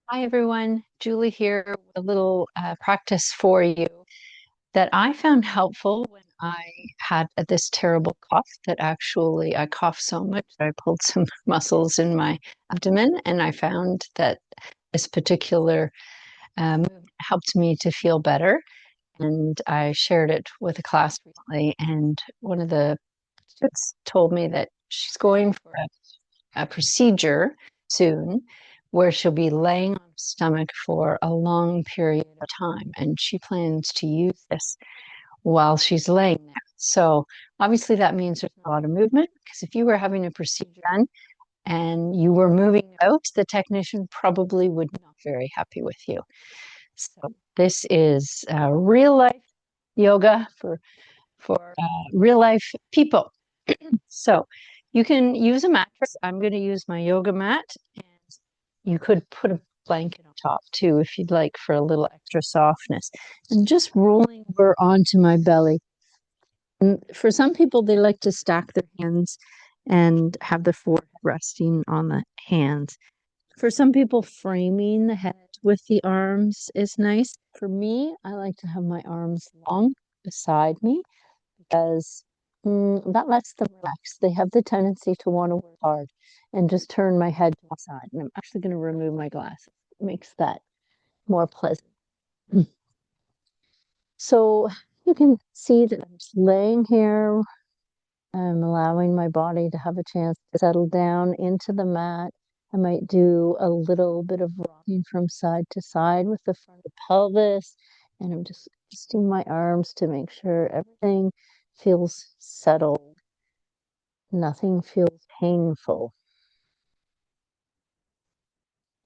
Hi, everyone. Julie here with a little practice for you that I found helpful when I had this terrible cough that actually I coughed so much that I pulled some muscles in my abdomen, and I found that this particular movement helped me to feel better. And I shared it with a class recently, and one of the students told me that she's going for a procedure soon where she'll be laying on her stomach for a long period of time. And she plans to use this while she's laying there. So obviously that means there's a lot of movement, because if you were having a procedure done and you were moving out, the technician probably would not be very happy with you. So this is real life yoga for real life people. So you can use a mattress. I'm going to use my yoga mat, and you could put a blanket on top too if you'd like for a little extra softness. And just rolling over onto my belly. And for some people, they like to stack their hands and have the forehead resting on the hands. For some people, framing the head with the arms is nice. For me, I like to have my arms long beside me because that lets them relax. They have the tendency to want to work hard and just turn my head to the side. And I'm actually going to remove my glasses. It makes that more pleasant. So you can see that I'm just laying here. I'm allowing my body to have a chance to settle down into the mat. I might do a little bit of rocking from side to side with the front of the pelvis. And I'm just twisting my arms to make sure everything feels settled. Nothing feels painful.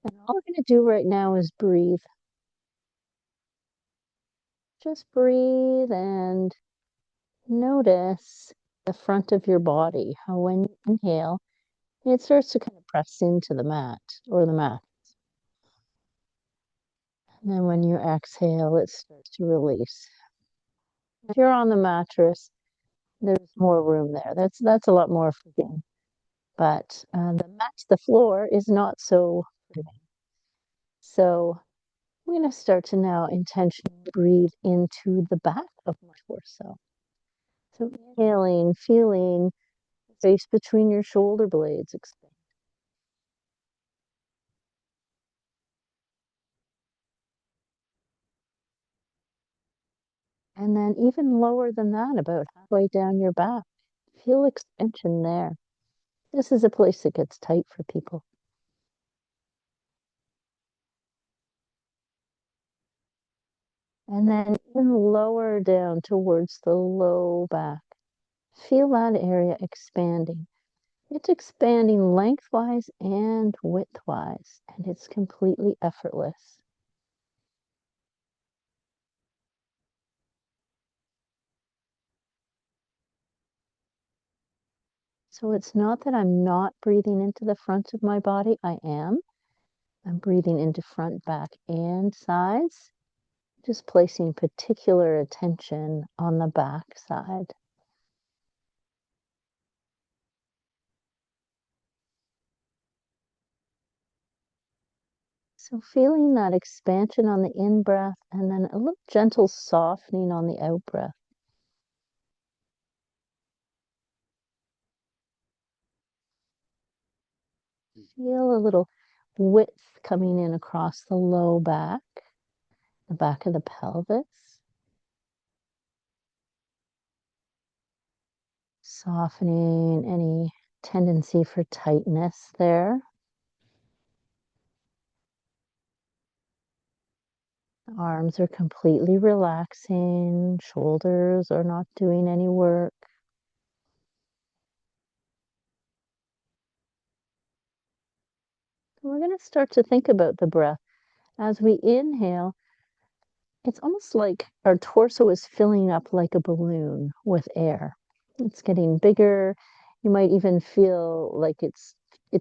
And all we're going to do right now is breathe. Just breathe and notice the front of your body, how when you inhale, it starts to kind of press into the mat or the mat. And then when you exhale, it starts to release. If you're on the mattress, there's more room there. That's a lot more forgiving. But the floor is not so forgiving. So I'm going to start to now intentionally breathe into the back of my torso. So inhaling, feeling the space between your shoulder blades expand. And then even lower than that, about halfway down your back, feel extension there. This is a place that gets tight for people. And then even lower down towards the low back. Feel that area expanding. It's expanding lengthwise and widthwise, and it's completely effortless. So it's not that I'm not breathing into the front of my body. I am. I'm breathing into front, back, and sides, just placing particular attention on the back side. So feeling that expansion on the in-breath and then a little gentle softening on the out-breath. Feel a little width coming in across the low back, the back of the pelvis. Softening any tendency for tightness there. Arms are completely relaxing. Shoulders are not doing any work. We're going to start to think about the breath. As we inhale, it's almost like our torso is filling up like a balloon with air. It's getting bigger. You might even feel like it's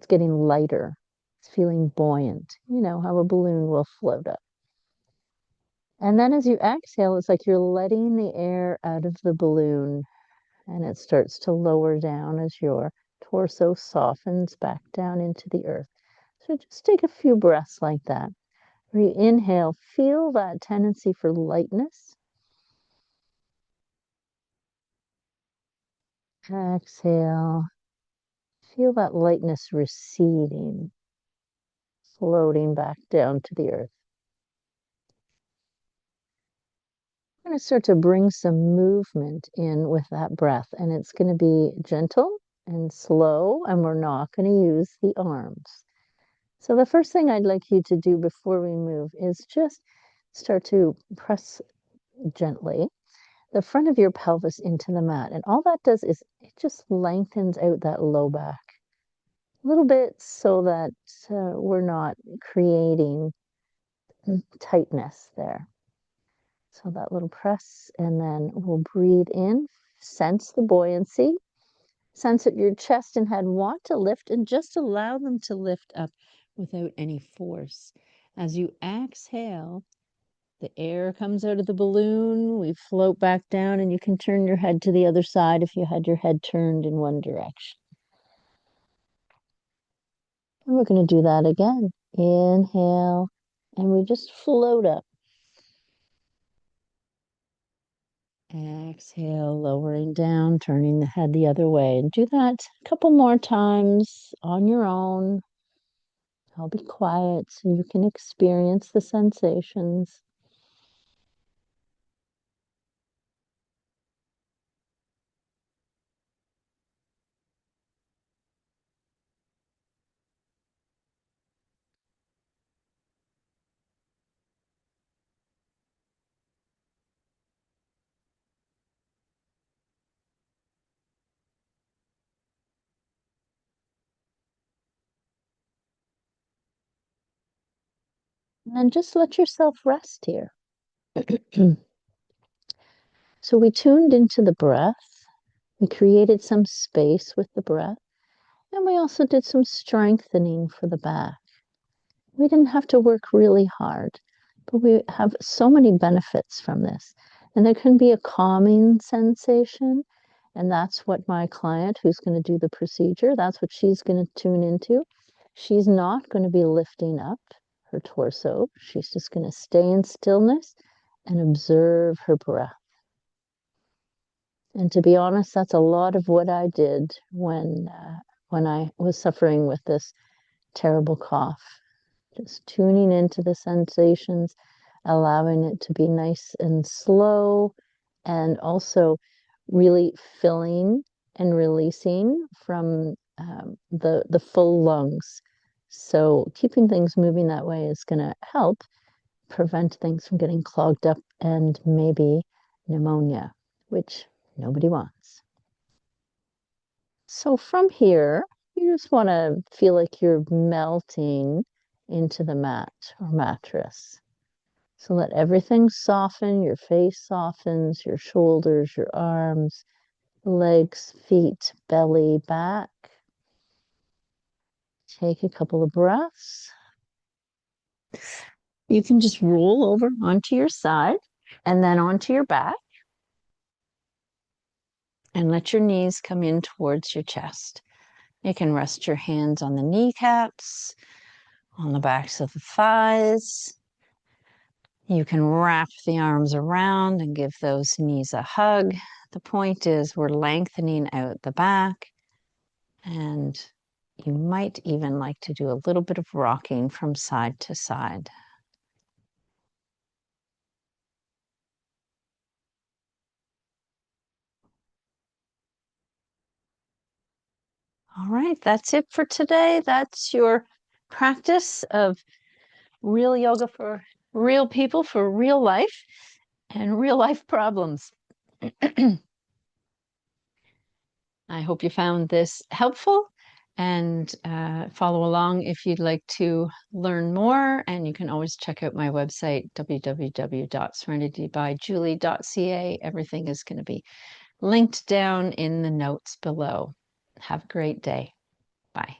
getting lighter. It's feeling buoyant. You know how a balloon will float up. And then as you exhale, it's like you're letting the air out of the balloon, and it starts to lower down as your torso softens back down into the earth. So just take a few breaths like that. Inhale, feel that tendency for lightness. Exhale, feel that lightness receding, floating back down to the earth. I'm going to start to bring some movement in with that breath, and it's going to be gentle and slow, and we're not going to use the arms. So the first thing I'd like you to do before we move is just start to press gently the front of your pelvis into the mat. And all that does is it just lengthens out that low back a little bit so that we're not creating tightness there. So that little press, and then we'll breathe in, sense the buoyancy, sense that your chest and head want to lift, and just allow them to lift up without any force. As you exhale, the air comes out of the balloon, we float back down, and you can turn your head to the other side if you had your head turned in one direction. And we're going to do that again. Inhale, and we just float up. Exhale, lowering down, turning the head the other way. And do that a couple more times on your own. I'll be quiet so you can experience the sensations. And then just let yourself rest here. So we tuned into the breath. We created some space with the breath. And we also did some strengthening for the back. We didn't have to work really hard, but we have so many benefits from this. And there can be a calming sensation. And that's what my client who's going to do the procedure, that's what she's going to tune into. She's not going to be lifting up her torso. She's just going to stay in stillness and observe her breath. And to be honest, that's a lot of what I did when I was suffering with this terrible cough. Just tuning into the sensations, allowing it to be nice and slow, and also really filling and releasing from the full lungs. So keeping things moving that way is going to help prevent things from getting clogged up and maybe pneumonia, which nobody wants. So from here, you just want to feel like you're melting into the mat or mattress. So let everything soften. Your face softens, your shoulders, your arms, legs, feet, belly, back. Take a couple of breaths. You can just roll over onto your side and then onto your back. And let your knees come in towards your chest. You can rest your hands on the kneecaps, on the backs of the thighs. You can wrap the arms around and give those knees a hug. The point is we're lengthening out the back, and you might even like to do a little bit of rocking from side to side. All right, that's it for today. That's your practice of real yoga for real people, for real life and real life problems. I hope you found this helpful, and follow along if you'd like to learn more. And you can always check out my website, www.serenitybyjulie.ca. Everything is going to be linked down in the notes below. Have a great day. Bye.